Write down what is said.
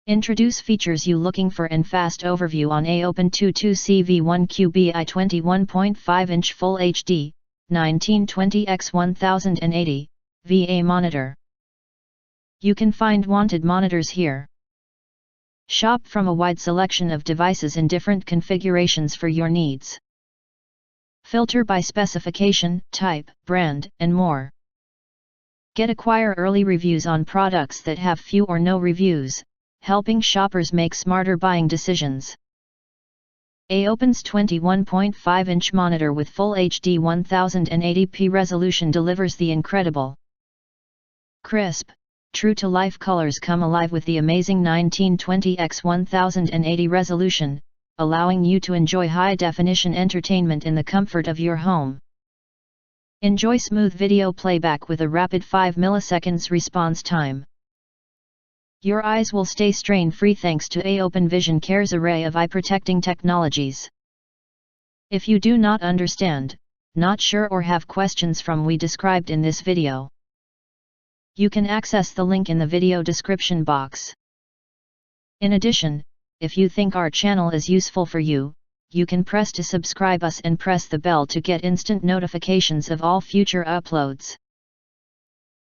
Introduce features you looking for and fast overview on AOPEN 22CV1Q BI 21.5-inch Full HD, 1920x1080, VA monitor. You can find wanted monitors here. Shop from a wide selection of devices in different configurations for your needs. Filter by specification, type, brand, and more. Acquire early reviews on products that have few or no reviews, helping shoppers make smarter buying decisions. AOPEN's 21.5-inch monitor with Full HD 1080p resolution delivers the incredible crisp, true-to-life colors come alive with the amazing 1920x1080 resolution, allowing you to enjoy high-definition entertainment in the comfort of your home. Enjoy smooth video playback with a rapid 5 milliseconds response time. Your eyes will stay strain-free thanks to AOPEN Vision Care's array of eye-protecting technologies. If you do not understand, not sure or have questions from we described in this video, you can access the link in the video description box. In addition, if you think our channel is useful for you, you can press to subscribe us and press the bell to get instant notifications of all future uploads.